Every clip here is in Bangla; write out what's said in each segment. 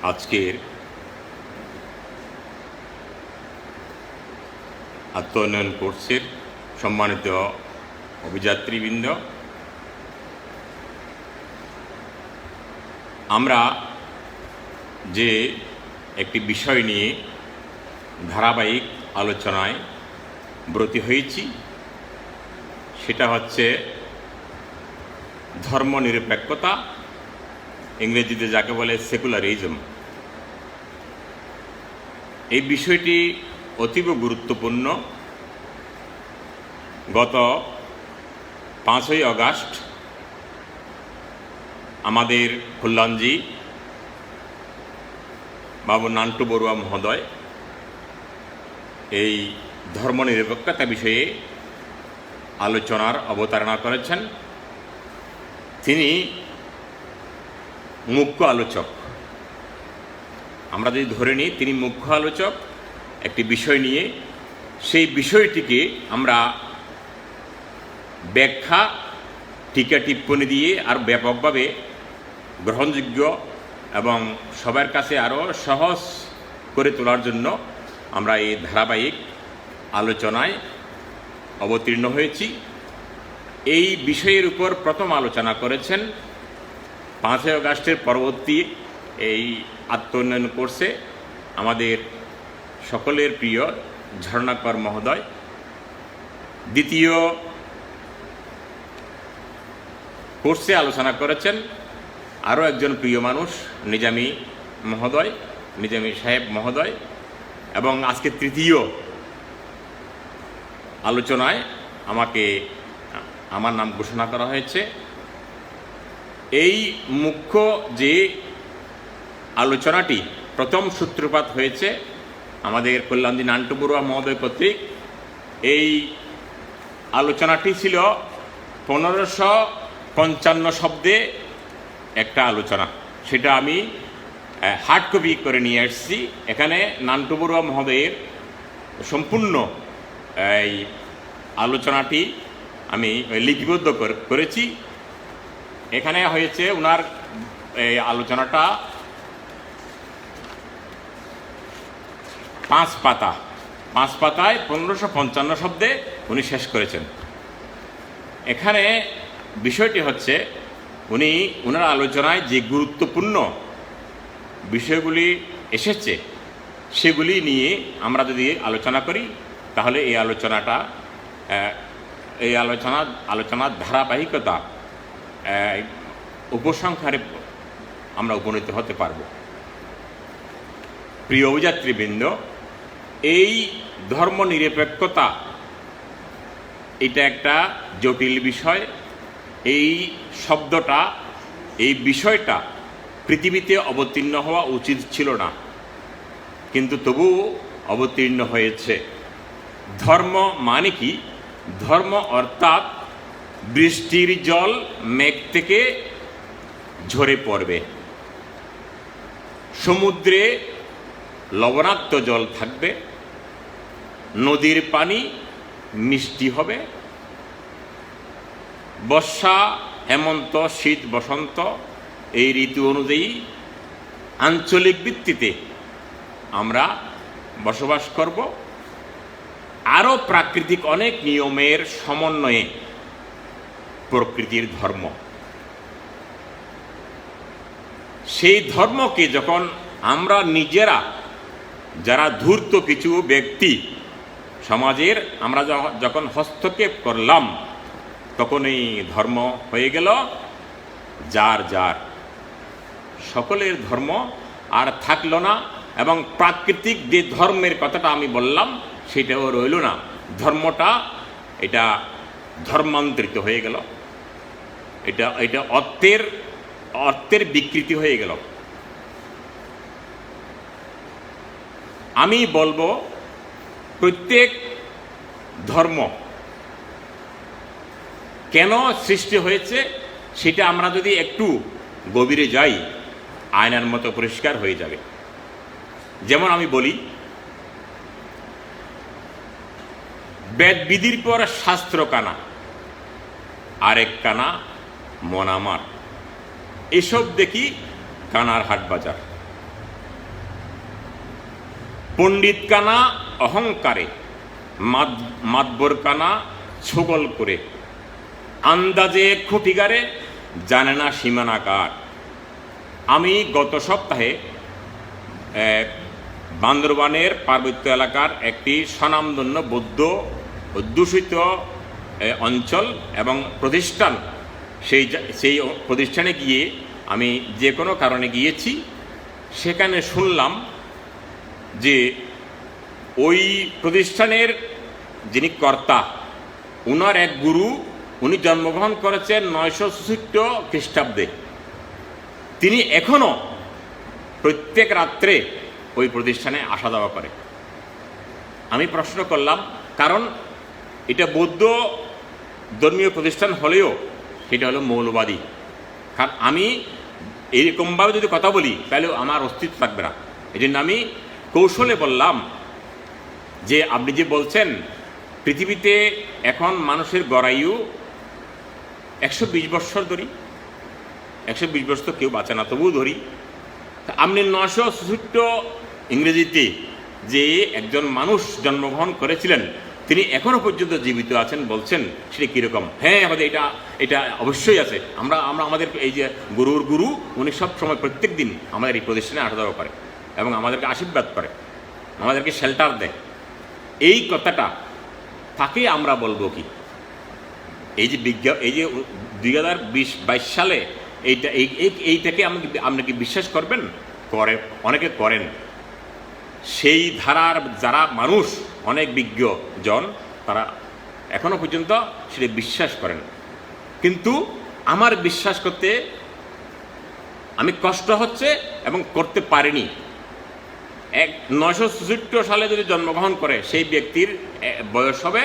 আজকের আত্মোন্নয়ন কোর্সের সম্মানিত অভিযাত্রীবৃন্দ, আমরা যে একটি বিষয় নিয়ে ধারাবাহিক আলোচনায় ব্রতী হয়েছি সেটা হচ্ছে ধর্মনিরপেক্ষতা, ইংরেজিতে যাকে বলে সেকুলারিজম। এই বিষয়টি অতীব গুরুত্বপূর্ণ। গত 5ই আগস্ট আমাদের কল্যাণজি বাবু নান্টু বড়ুয়া মহোদয় এই ধর্মনিরপেক্ষতা বিষয়ে আলোচনার অবতারণা করেছেন। তিনি মুখ্য আলোচক। আমরা যদি ধরে নিই তিনি মুখ্য আলোচক একটি বিষয় নিয়ে, সেই বিষয়টিকে আমরা ব্যাখ্যা, টিকা টিপ্পণী দিয়ে আর ব্যাপকভাবে গ্রহণযোগ্য এবং সবার কাছে আরও সহজ করে তোলার জন্য আমরা এই ধারাবাহিক আলোচনায় অবতীর্ণ হয়েছি। এই বিষয়ের উপর প্রথম আলোচনা করেছেন 5ই আগস্টের পরবর্তী এই আত্মোন্নয়ন কোর্সে আমাদের সকলের প্রিয় ঝর্ণাকর মহোদয়। দ্বিতীয় কোর্সে আলোচনা করেছেন আরও একজন প্রিয় মানুষ, নিজামী মহোদয়, নিজামী সাহেব মহোদয়। এবং আজকে তৃতীয় আলোচনায় আমার নাম ঘোষণা করা হয়েছে। এই মুখ্য যে আলোচনাটি প্রথম সূত্রপাত হয়েছে আমাদের কল্যাণজি নান্টু বড়ুয়া মহোদয় কর্তৃক। এই আলোচনাটি ছিল 1555 শব্দে একটা আলোচনা। সেটা আমি হার্ড কপি করে নিয়ে আসছি। এখানে নান্টু বড়ুয়া মহোদয়ের সম্পূর্ণ এই আলোচনাটি আমি লিপিবদ্ধ করেছি। এখানে হয়েছে ওনার এই আলোচনাটা 5 পাতায় 1555 শব্দে উনি শেষ করেছেন। এখানে বিষয়টি হচ্ছে ওনার আলোচনায় যে গুরুত্বপূর্ণ বিষয়গুলি এসেছে সেগুলি নিয়ে আমরা যদি আলোচনা করি তাহলে এই আলোচনার ধারাবাহিকতা উপসংহারে আমরা উপনীত হতে পারব। প্রিয় অভিযাত্রীবৃন্দ, এই ধর্মনিরপেক্ষতা এটা একটা জটিল বিষয়। এই শব্দটা, এই বিষয়টা পৃথিবীতে অবতীর্ণ হওয়া উচিত ছিল না, কিন্তু তবুও অবতীর্ণ হয়েছে। ধর্ম মানে কি? ধর্ম অর্থাৎ বৃষ্টির জল মেঘ থেকে ঝরে পড়বে, সমুদ্রে লবণাক্ত জল থাকবে, নদীর পানি মিষ্টি হবে, বর্ষা, হেমন্ত, শীত, বসন্ত এই ঋতু অনুযায়ী আঞ্চলিক ভিত্তিতে আমরা বসবাস করব। আরও প্রাকৃতিক অনেক নিয়মের সমন্বয়ে প্রকৃতির ধর্ম। সেই ধর্মকে যখন আমরা নিজেরা, যারা ধূর্ত কিছু ব্যক্তি সমাজের, আমরা যখন হস্তক্ষেপ করলাম, তখন এই ধর্ম হয়ে গেল যার যার, সকলের ধর্ম আর থাকলো না। এবং প্রাকৃতিক যে ধর্মের কথাটা আমি বললাম সেটাও রইল না। ধর্মটা এটা ধর্মান্তরিত হয়ে গেল, এটা অর্থের বিকৃতি হয়ে গেল। আমি বলবো প্রত্যেক ধর্ম কেন সৃষ্টি হয়েছে সেটা আমরা যদি একটু গভীরে যাই আয়নার মতো পরিষ্কার হয়ে যাবে। যেমন আমি বলি, বেদবিধির পর শাস্ত্র কানা, আরেক কানা মন আমার। এসব দেখি কানার হাট বাজার। পণ্ডিতকানা অহংকারে, মাতবরকানা ছগল করে, আন্দাজে খুঁটিগারে, জানে না সীমানাকার। আমি গত সপ্তাহে বান্দরবানের পার্বত্য এলাকার একটি স্বনামধন্য বৌদ্ধ অধ্যুষিত অঞ্চল এবং প্রতিষ্ঠান, সেই প্রতিষ্ঠানে গিয়ে আমি যে কোনো কারণে গিয়েছি। সেখানে শুনলাম যে ওই প্রতিষ্ঠানের যিনি কর্তা, উনার এক গুরু, উনি জন্মগ্রহণ করেছেন 966 খ্রিস্টাব্দে। তিনি এখনও প্রত্যেক রাত্রে ওই প্রতিষ্ঠানে আসা যাওয়া করে। আমি প্রশ্ন করলাম, কারণ এটা বৌদ্ধ ধর্মীয় প্রতিষ্ঠান হলেও সেটা হলো মৌলবাদী। কারণ আমি এইরকমভাবে যদি কথা বলি তাহলে আমার অস্তিত্ব থাকবে না। এই জন্য আমি কৌশলে বললাম যে আপনি যে বলছেন পৃথিবীতে এখন মানুষের গড়ায়ু 120 বৎসর ধরি, 120 বৎসর তো কেউ বাঁচে না, তবুও ধরি। আপনি 966 ইংরেজিতে যে একজন মানুষ জন্মগ্রহণ করেছিলেন, তিনি এখনো পর্যন্ত জীবিত আছেন বলছেন, সেটা কীরকম? হ্যাঁ, আমাদের এটা অবশ্যই আছে। আমরা আমাদের এই যে গুরুর গুরু, উনি সব সময় প্রত্যেক দিন আমাদের এই প্রতিষ্ঠানে আসা যাওয়া করে এবং আমাদেরকে আশীর্বাদ করে, আমাদেরকে শেল্টার দেয়। এই কথাটা তাকে আমরা বলবো কি? এই যে এই যে 2022 সালে এইটাকে আপনি কি বিশ্বাস করবেন? করে, অনেকে করেন। সেই ধারার যারা মানুষ, অনেক বিজ্ঞ জন, তারা এখনো পর্যন্ত সেটা বিশ্বাস করেন। কিন্তু আমার বিশ্বাস করতে আমি কষ্ট হচ্ছে এবং করতে পারিনি। 966 সালে যদি জন্মগ্রহণ করে সেই ব্যক্তির বয়স হবে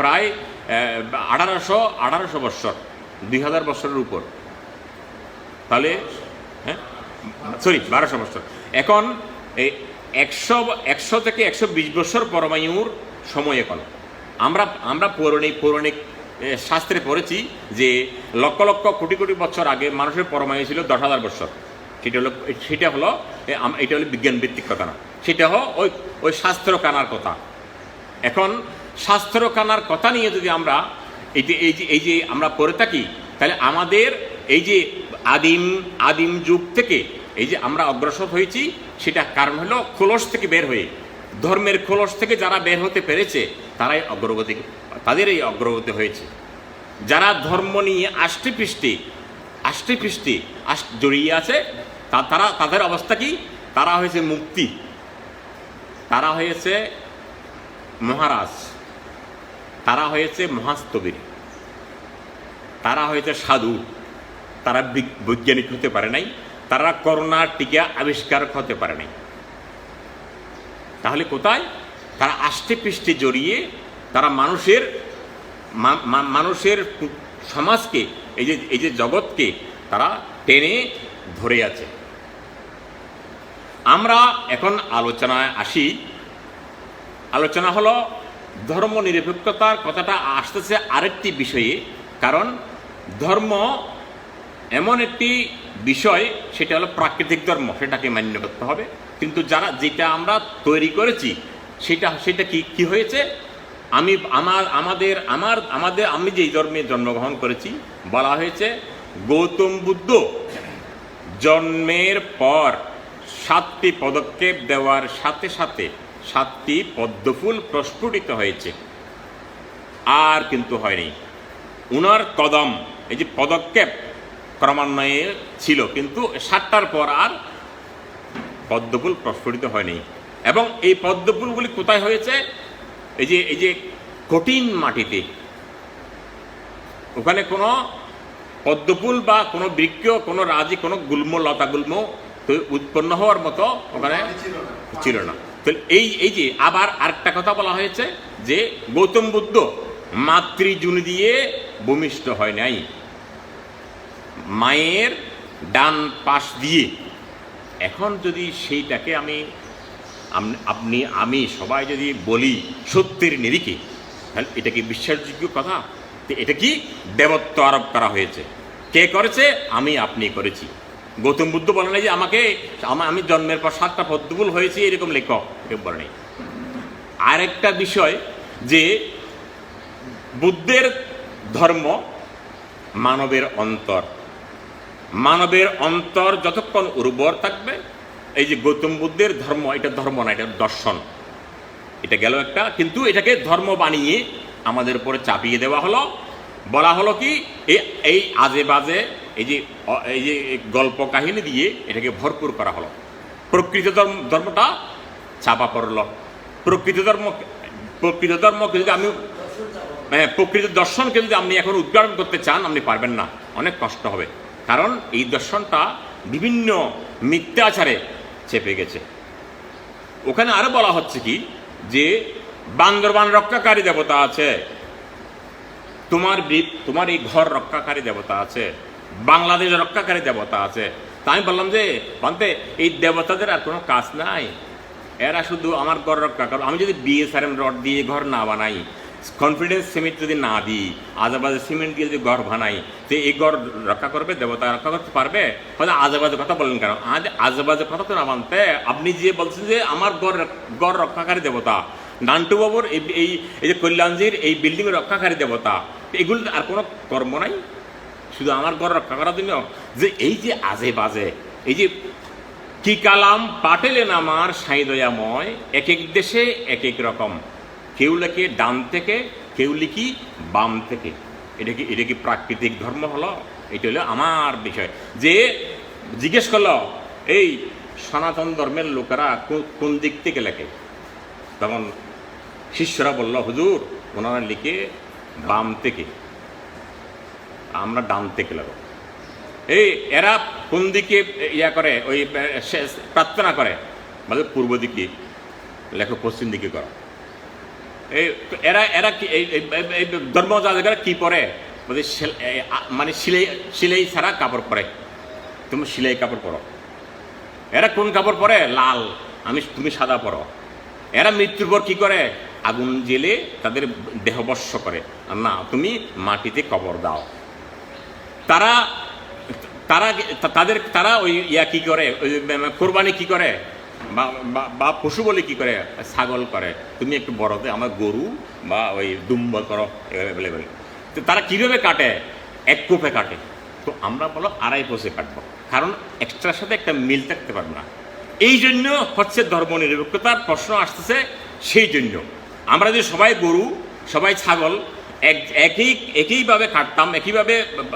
প্রায় 1800 বৎসর, 2000 বৎসরের উপর। তাহলে হ্যাঁ, সরি 1200 বৎসর। এখন এই 100 থেকে 120 বৎসর পরমায়ুর সময়। এখন আমরা পৌরাণিক শাস্ত্রে পড়েছি যে লক্ষ লক্ষ কোটি কোটি বছর আগে মানুষের পরমায়ু ছিল 10,000 বৎসর। সেটা হলো এটা হলো বিজ্ঞান ভিত্তিক কথা না, সেটা হলো ওই শাস্ত্র কানার কথা। এখন শাস্ত্র কানার কথা নিয়ে যদি আমরা এই যে আমরা পড়ে থাকি, তাহলে আমাদের এই যে আদিম যুগ থেকে এই যে আমরা অগ্রসর হয়েছি, সেটা কারণ হলো খোলস থেকে বের হয়ে, ধর্মের খোলস থেকে যারা বের হতে পেরেছে তারাই তাদের এই অগ্রগতি হয়েছে। যারা ধর্ম নিয়ে আষ্টে পৃষ্ঠে জড়িয়ে আছে, তাদের অবস্থা কি? তারা হয়েছে মুক্তি, তারা হয়েছে মহারাজ, তারা হয়েছে মহাস্তবীর, তারা হয়েছে সাধু। তারা বৈজ্ঞানিক হতে পারে নাই, তারা করোনার টিকা আবিষ্কার হতে পারে নাই। তাহলে কোথায়? তারা আষ্টে পৃষ্ঠে জড়িয়ে তারা মানুষের সমাজকে, এই যে জগৎকে তারা টেনে ধরে আছে। আমরা এখন আলোচনায় আসি। আলোচনা হলো ধর্ম নিরপেক্ষতার কথাটা আসতেছে আরেকটি বিষয়ে। কারণ ধর্ম এমন একটি বিষয়, সেটা হলো প্রাকৃতিক ধর্ম, সেটাকে মান্য করতে হবে। কিন্তু যেটা আমরা তৈরি করেছি সেটা কি হয়েছে? আমি যেই ধর্মে জন্মগ্রহণ করেছি, বলা হয়েছে গৌতম বুদ্ধ জন্মের পর 7টি পদক্ষেপ দেওয়ার সাথে সাথে 7টি পদ্মফুল প্রস্ফুটিত হয়েছে, আর কিন্তু হয়নি। উনার কদম, এই যে পদক্ষেপ ক্রমান্বয়ে ছিল, কিন্তু 7টার পর আর পদ্মফুল প্রস্ফুটিত হয়নি। এবং এই পদ্মফুলগুলি কোথায় হয়েছে? এই যে কঠিন মাটিতে। ওখানে কোনো পদ্মফুল বা কোনো বৃক্ষ, কোনো রাজি, কোনো লতা গুল্ম উৎপন্ন হওয়ার মতো ওখানে ছিল না। তো এই যে আবার আরেকটা কথা বলা হয়েছে যে গৌতম বুদ্ধ মাতৃজুনি দিয়ে ভূমিষ্ঠ হয় নাই, মায়ের ডান পাশ দিয়ে। এখন যদি সেইটাকে আমি সবাই যদি বলি সত্যের নিরিখে, তাহলে এটা কি বিশ্বাসযোগ্য কথা? এটা কি দেবত্ব আরোপ করা হয়েছে? কে করেছে? আপনি করেছি। গৌতম বুদ্ধ বলে নাই যে আমাকে আমি জন্মের পর 7টা পদ্মফুল হয়েছি এরকম লেখক, এরকম বলে নাই। আরেকটা বিষয় যে বুদ্ধের ধর্ম মানবের অন্তর, মানবের অন্তর যতক্ষণ উর্বর থাকবে, এই যে গৌতম বুদ্ধের ধর্ম, এটা ধর্ম না, এটা দর্শন। এটা গেল একটা, কিন্তু এটাকে ধর্ম বানিয়ে আমাদের উপরে চাপিয়ে দেওয়া হলো। বলা হলো কি এই আজে বাজে এই যে গল্প কাহিনী দিয়ে এটাকে ভরপুর করা হলো। প্রকৃত ধর্মটা চাপা পড়ল। প্রকৃত ধর্মকে যদি আমি প্রকৃত দর্শনকে যদি আপনি এখন উদ্ঘাটন করতে চান, আপনি পারবেন না, অনেক কষ্ট হবে। কারণ এই দর্শনটা বিভিন্ন মিথ্যাচারে চেপে গেছে। ওখানে আরো বলা হচ্ছে কি যে বান্দরবান রক্ষাকারী দেবতা আছে, তোমার এই ঘর রক্ষাকারী দেবতা আছে, বাংলাদেশ রক্ষাকারী দেবতা আছে। তা আমি বললাম যে বলতে এই দেবতাদের আর কোনো কাজ নাই, এরা শুধু আমার ঘর রক্ষা করো। আমি যদি বিএসআরএম রড দিয়ে ঘর না বানাই, কনফিডেন্স সিমেন্ট যদি না দিই, আজেবাজে সিমেন্ট দিয়ে যদি ঘর বানাই, তো এই ঘর রক্ষা করবে? দেবতা রক্ষা করতে পারবে? হয়তো আজেবাজে কথা বললেন কেন? আজেবাজে কথা তো না মানতে, আপনি যে বলছেন যে আমার ঘর রক্ষাকারী দেবতা, নান্টু বাবুর এই যে কল্যাণজির এই বিল্ডিং রক্ষাকারী দেবতা, এগুলো আর কোনো কর্ম নাই, শুধু আমার ঘর রক্ষা করার জন্য। যে এই যে আজে বাজে, এই যে কি কালাম পাটেলেন আমার সাঁই দয়াময়, এক এক দেশে এক এক রকম, কেউ লেখে ডান থেকে, কেউ লিখি বাম থেকে। এটা কি প্রাকৃতিক ধর্ম হলো? এটা হলো আমার বিষয়। যে জিজ্ঞেস করলো এই সনাতন ধর্মের লোকেরা কোন দিক থেকে লেখে, তখন শিষ্যরা বলল হুজুর ওনারা লিখে বাম থেকে, আমরা ডান থেকে লেখো। এই এরা কোন দিকে ইয়া করে, ওই প্রার্থনা করে, বলে পূর্ব দিকে লেখো, পশ্চিম দিকে করো। এরা কি এই ধর্ম যাদের কি পরে, মানে সিলাই ছাড়া কাপড় পরে, তুমি সিলাই কাপড় পরো। এরা কোন কাপড় পরে? লাল, তুমি সাদা পরো। এরা মৃত্যুর পর কি করে? আগুন জেলে তাদের দেহবর্ষ করে, আর না তুমি মাটিতে কবর দাও। তারা ওই ইয়া কি করে, ওই কোরবানি কি করে, বা পশু বলে কি করে, ছাগল করে। তুমি একটু বড়তে আমার গরু বা ওই দুম্বা করো, অ্যাভেলেবেল। তো তারা কীভাবে কাটে? এক কোপে কাটে। তো আমরা বলো 2.5 কোষে কাটবো, কারণ এক্সট্রার সাথে একটা মিল থাকতে পারবে না। এই জন্য হচ্ছে ধর্ম নিরপেক্ষতার প্রশ্ন আসতেছে। সেই জন্য আমরা যে সবাই গরু, সবাই ছাগল একইভাবে কাটতাম, একইভাবে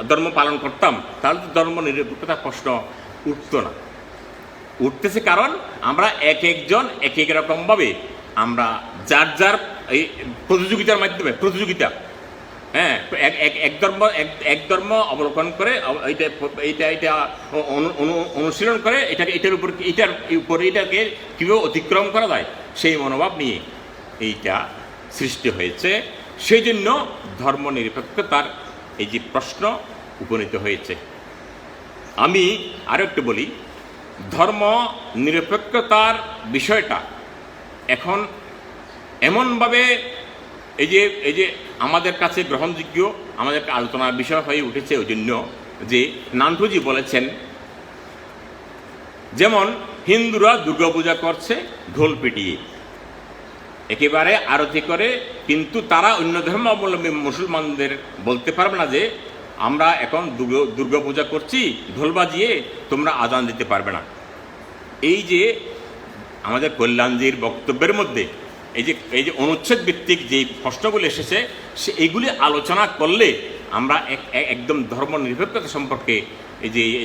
ধর্ম পালন করতাম, তাহলে তো ধর্ম নিরপেক্ষতার প্রশ্ন উঠতো না। উঠতেছে কারণ আমরা একজন এক এক রকমভাবে আমরা যার এই প্রতিযোগিতার মাধ্যমে হ্যাঁ এক ধর্ম অবলোকন করে এইটা অনুশীলন করে, এটার উপরে এটাকে কীভাবে অতিক্রম করা যায় সেই মনোভাব নিয়ে এইটা সৃষ্টি হয়েছে। সেই জন্য ধর্ম নিরপেক্ষতার এই যে প্রশ্ন উপনীত হয়েছে। আমি আরও একটু বলি, ধর্ম নিরপেক্ষতার বিষয়টা এখন এমনভাবে এই যে আমাদের কাছে গ্রহণযোগ্য, আমাদের আলোচনার বিষয় হয়ে উঠেছে ওই জন্য যে নান্টুজি বলেছেন, যেমন হিন্দুরা দুর্গাপূজা করছে ঢোল পিটিয়ে, একেবারে আরতি করে, কিন্তু তারা অন্য ধর্মাবলম্বী মুসলমানদের বলতে পারবে না যে আমরা এখন দুর্গাপূজা করছি, ঢোল বাজিয়ে তোমরা আজান দিতে পারবে না। এই যে আমাদের কল্যাণজির বক্তব্যের মধ্যে এই যে অনুচ্ছেদ ভিত্তিক যে প্রশ্নগুলি এসেছে, এইগুলি আলোচনা করলে আমরা একদম ধর্ম নিরপেক্ষতা সম্পর্কে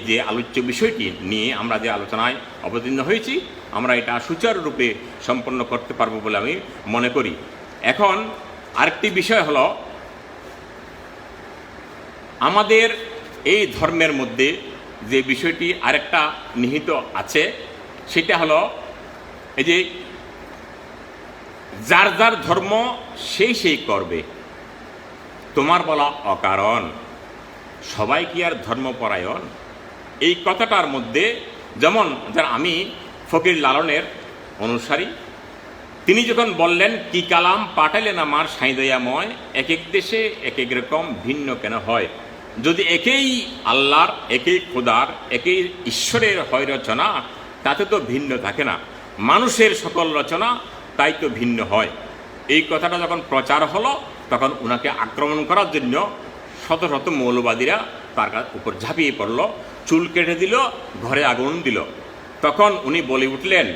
যে আলোচ্য বিষয়টি নিয়ে আমরা যে আলোচনায় অবতীর্ণ হয়েছি, আমরা এটা সুচারুরূপে সম্পন্ন করতে পারবো বলে আমি মনে করি। এখন আরেকটি বিষয় হলো, আমাদের এই ধর্মের মধ্যে যে বিষয়টি আরেকটা নিহিত আছে, সেটা হলো এই যে যার যার ধর্ম সেই করবে, তোমার বলা অকারণ, সবাই কি আর ধর্মপরায়ণ? এই কথাটার মধ্যে যেমন আমি ফকির লালনের অনুসারী, তিনি যখন বললেন কি কালাম পাঠালেন আমার সাঁই দয়াময়, এক এক দেশে এক এক রকম ভিন্ন কেন হয়, যদি একেই আল্লাহর, একেই খোদার, একেই ঈশ্বরের হয় রচনা, তাতে তো ভিন্ন থাকে না। মানুষের সকল রচনা তাই তো ভিন্ন হয়। এই কথাটা যখন প্রচার হলো, তখন উনাকে আক্রমণ করার জন্য শত শত মৌলবাদীরা তার উপর ঝাঁপিয়ে পড়ল, চুল কেটে দিল, ঘরে আগুন দিল। তখন উনি বলে উঠলেন,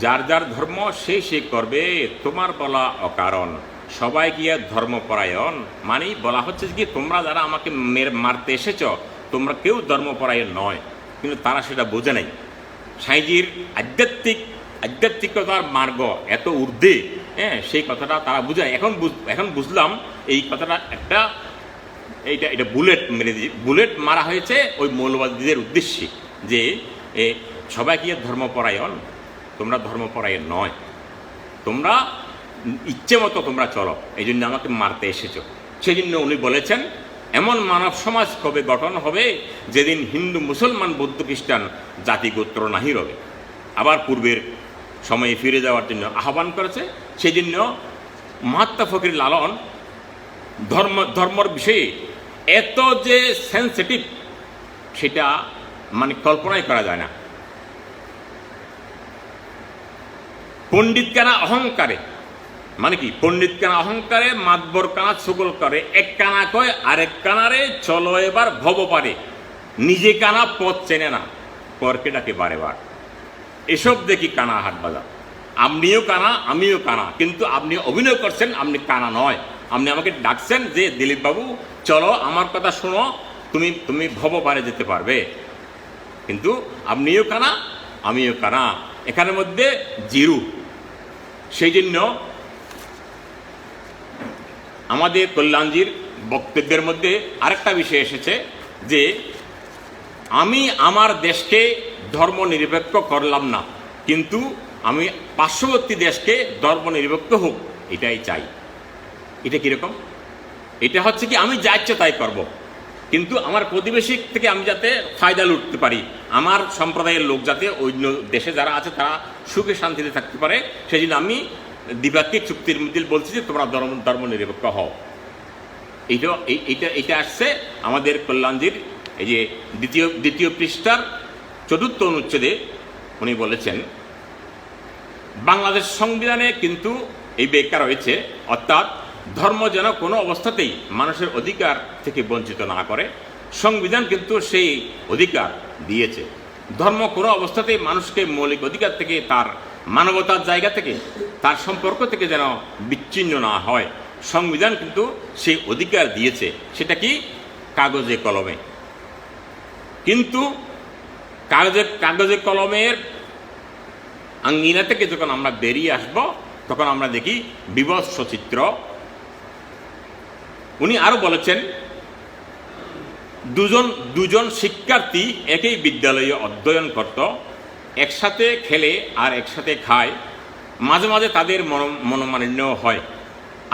যার যার ধর্ম সে করবে, তোমার বলা অকারণ, সবাই গিয়ে ধর্মপরায়ণ। মানেই বলা হচ্ছে কি, তোমরা যারা আমাকে মারতে এসেছ, তোমরা কেউ ধর্মপরায়ণ নয়। কিন্তু তারা সেটা বোঝে নাই। সাঁইজির আধ্যাত্মিকতার মার্গ এত ঊর্ধ্বে, সেই কথাটা তারা বুঝে। এখন বুঝলাম এই কথাটা এটা বুলেট মারা হয়েছে ওই মৌলবাদীদের উদ্দেশ্যে, যে সবাই গিয়ে ধর্মপরায়ণ, তোমরা ধর্মপরায়ণ নয়, তোমরা ইচ্ছে মতো তোমরা চলো, এই জন্য আমাকে মারতে এসেছ। সেই জন্য উনি বলেছেন, এমন মানব সমাজ কবে গঠন হবে, যেদিন হিন্দু, মুসলমান, বৌদ্ধ, খ্রিস্টান জাতিগোত্র নাহি রবে। আবার পূর্বের সময়ে ফিরে যাওয়ার জন্য আহ্বান করেছে। সেই জন্য মহাত্মা ফকির লালন ধর্মর বিষয়ে এত যে সেন্সিটিভ, সেটা মানে কল্পনাই করা যায় না। পণ্ডিত কানা অহংকারে, মানে কি, পণ্ডিত কানা অহংকারে, মাতবর কানা ছুগল করে, এক কানা কয় আরেক কানারে, চলো এবার ভব পারে, নিজে কানা পথ চেনে না, পরকে ডাকে বারে বার। এসব দেখি কানা হাট বাজার। আপনিও কানা, আমিও কানা, কিন্তু আপনি অভিনয় করছেন আপনি কানা নয়। আপনি আমাকে ডাকছেন যে দিলীপ বাবু চলো আমার কথা শোনো, তুমি ভব পারে যেতে পারবে, কিন্তু আপনিও কানা, আমিও কানা, এখানের মধ্যে জিরু। সেই জন্য আমাদের কল্যাণজির বক্তব্যের মধ্যে আরেকটা বিষয় এসেছে, যে আমি আমার দেশকে ধর্ম নিরপেক্ষ করলাম না, কিন্তু আমি পার্শ্ববর্তী দেশকে ধর্ম নিরপেক্ষ হোক, এটাই চাই। এটা কীরকম? এটা হচ্ছে কি, আমি যা ইচ্ছে তাই করব, কিন্তু আমার প্রতিবেশী থেকে আমি যাতে ফায়দা লুটতে পারি, আমার সম্প্রদায়ের লোক যাতে অন্য দেশে যারা আছে তারা সুখে শান্তিতে থাকতে পারে, সেই জন্য আমি দ্বিপাক্ষিক চুক্তির মধ্যে বলছি যে তোমরা ধর্ম নিরপেক্ষ হও। এইটা আসছে আমাদের কল্যাণজির এই যে দ্বিতীয় পৃষ্ঠার ৪র্থ অনুচ্ছেদে। উনি বলেছেন, বাংলাদেশ সংবিধানে কিন্তু এই ব্যাখ্যা রয়েছে, অর্থাৎ ধর্ম যেন কোনো অবস্থাতেই মানুষের অধিকার থেকে বঞ্চিত না করে। সংবিধান কিন্তু সেই অধিকার দিয়েছে। ধর্ম কোনো অবস্থাতেই মানুষকে মৌলিক অধিকার থেকে, তার মানবতার জায়গা থেকে, তার সম্পর্ক থেকে যেন বিচ্ছিন্ন না হয়, সংবিধান কিন্তু সেই অধিকার দিয়েছে। সেটা কি? কাগজে কলমে। কিন্তু কাগজে কলমের আঙ্গিনা থেকে যখন আমরা বেরিয়ে আসব, তখন আমরা দেখি বিভৎস চিত্র। উনি আরো বলেছেন, দুজন শিক্ষার্থী একই বিদ্যালয়ে অধ্যয়ন করত, একসাথে খেলে আর একসাথে খায়, মাঝে মাঝে তাদের মনোমালিন্য হয়,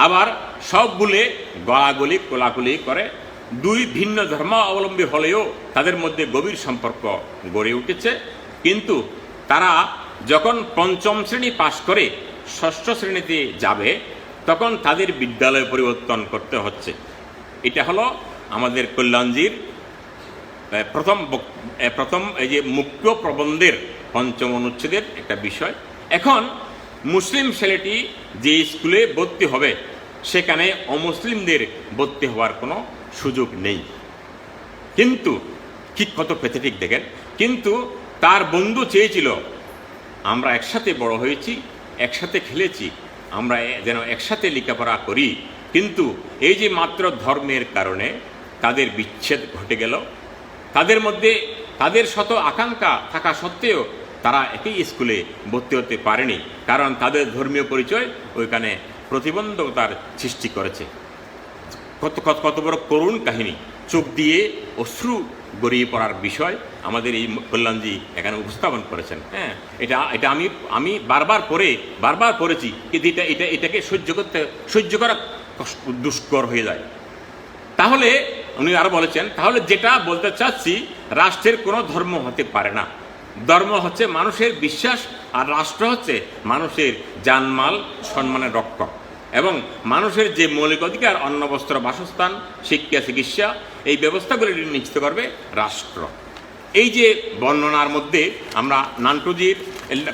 আবার সব ভুলে গলাগলি কোলাকুলি করে। দুই ভিন্ন ধর্মাবলম্বী হলেও তাদের মধ্যে গভীর সম্পর্ক গড়ে উঠেছে, কিন্তু তারা যখন পঞ্চম শ্রেণী পাশ করে ষষ্ঠ শ্রেণীতে যাবে, তখন তাদের বিদ্যালয় পরিবর্তন করতে হচ্ছে। এটা হলো আমাদের কল্যাণজির প্রথম এই যে মুক্ত প্রবন্ধের ৫ম অনুচ্ছেদের একটা বিষয়। এখন মুসলিম ছেলেটি যে স্কুলে ভর্তি হবে, সেখানে অমুসলিমদের ভর্তি হওয়ার কোনো সুযোগ নেই। কিন্তু কি কত প্যাথেটিক দেখেন। কিন্তু তার বন্ধু চেয়েছিল আমরা একসাথে বড় হয়েছি, একসাথে খেলেছি, আমরা যেন একসাথে লেখাপড়া করি, কিন্তু এই যে মাত্র ধর্মের কারণে তাদের বিচ্ছেদ ঘটে গেল। তাদের মধ্যে তাদের শত আকাঙ্ক্ষা থাকা সত্ত্বেও তারা একই স্কুলে ভর্তি হতে পারেনি, কারণ তাদের ধর্মীয় পরিচয় ওইখানে প্রতিবন্ধকতার সৃষ্টি করেছে। কত বড় করুণ কাহিনী, চোখ দিয়ে অশ্রু গড়িয়ে পড়ার বিষয় আমাদের এই কল্যাণজি এখানে উপস্থাপন করেছেন। হ্যাঁ, এটা আমি বারবার পড়েছি, কিন্তু এটাকে সহ্য করা দুষ্কর হয়ে যায়। তাহলে উনি আরো বলেছেন, তাহলে যেটা বলতে চাচ্ছি, রাষ্ট্রের কোনো ধর্ম হতে পারে না। ধর্ম হচ্ছে মানুষের বিশ্বাস, আর রাষ্ট্র হচ্ছে মানুষের জানমাল সম্মানের রক্ষক। এবং মানুষের যে মৌলিক অধিকার অন্ন বস্ত্র বাসস্থান শিক্ষা চিকিৎসা এই ব্যবস্থাগুলি নিশ্চিত করবে রাষ্ট্র। এই যে বর্ণনার মধ্যে আমরা নান্টুজির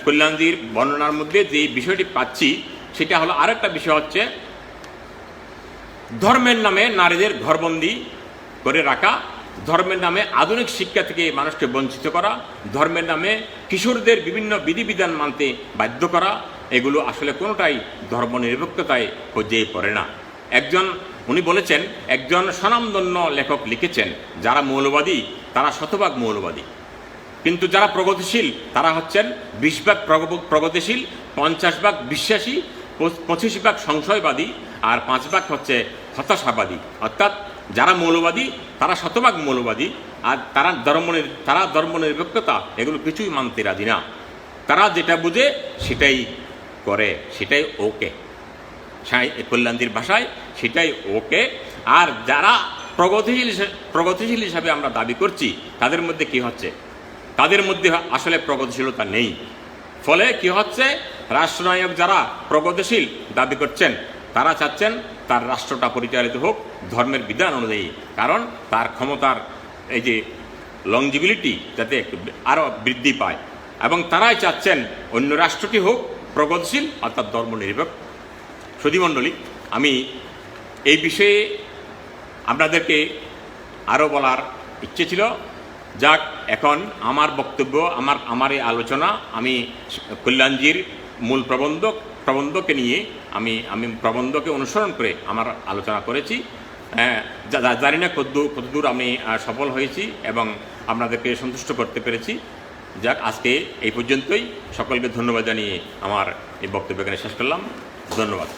কল্যাণজির বর্ণনার মধ্যে যে বিষয়টি পাচ্ছি সেটা হলো আরেকটা বিষয় হচ্ছে ধর্মের নামে নারীদের ঘরবন্দি করে রাখা, ধর্মের নামে আধুনিক শিক্ষা থেকে মানুষকে বঞ্চিত করা, ধর্মের নামে কিশোরদের বিভিন্ন বিধিবিধান মানতে বাধ্য করা, এগুলো আসলে কোনোটাই ধর্মনিরপেক্ষতায় পর্যায়ে পড়ে না। উনি বলেছেন, একজন স্বনামধন্য লেখক লিখেছেন, যারা মৌলবাদী তারা শতভাগ মৌলবাদী, কিন্তু যারা প্রগতিশীল তারা হচ্ছেন 20 ভাগ প্রগতিশীল, 50 ভাগ বিশ্বাসী, 25 ভাগ সংশয়বাদী, আর 5 ভাগ হচ্ছে হতাশাবাদী। অর্থাৎ যারা মৌলবাদী তারা শতভাগ মৌলবাদী, আর তারা ধর্মনিরপেক্ষতা এগুলো কিছুই মানতে রাজি না। তারা যেটা বুঝে সেটাই করে, সেটাই ওকে। কল্যাণজির ভাষায় সেটাই ওকে। আর যারা প্রগতিশীল হিসাবে আমরা দাবি করছি তাদের মধ্যে কি হচ্ছে, তাদের মধ্যে আসলে প্রগতিশীলতা নেই। ফলে কি হচ্ছে, রাষ্ট্রনায়ক যারা প্রগতিশীল দাবি করছেন তারা চাচ্ছেন তার রাষ্ট্রটা পরিচালিত হোক ধর্মের বিধান অনুযায়ী, কারণ তার ক্ষমতার এই যে লংজিবিলিটি যাতে আরও বৃদ্ধি পায়, এবং তারাই চাচ্ছেন অন্য রাষ্ট্রটি হোক প্রগতিশীল অর্থাৎ ধর্মনিরপেক্ষ। সুধীমণ্ডলী, আমি এই বিষয়ে আপনাদেরকে আরও বলার ইচ্ছে ছিল। যাক, এখন আমার বক্তব্য, আমার এই আলোচনা আমি কল্যাণজির মূল প্রবন্ধকে নিয়ে আমি প্রবন্ধকে অনুসরণ করে আমার আলোচনা করেছি। জানি না কতদূর আমি সফল হয়েছি এবং আপনাদেরকে সন্তুষ্ট করতে পেরেছি। যাক, আজকে এই পর্যন্তই। সকলকে ধন্যবাদ জানিয়ে আমার এই বক্তব্য এখানে শেষ করলাম। ধন্যবাদ।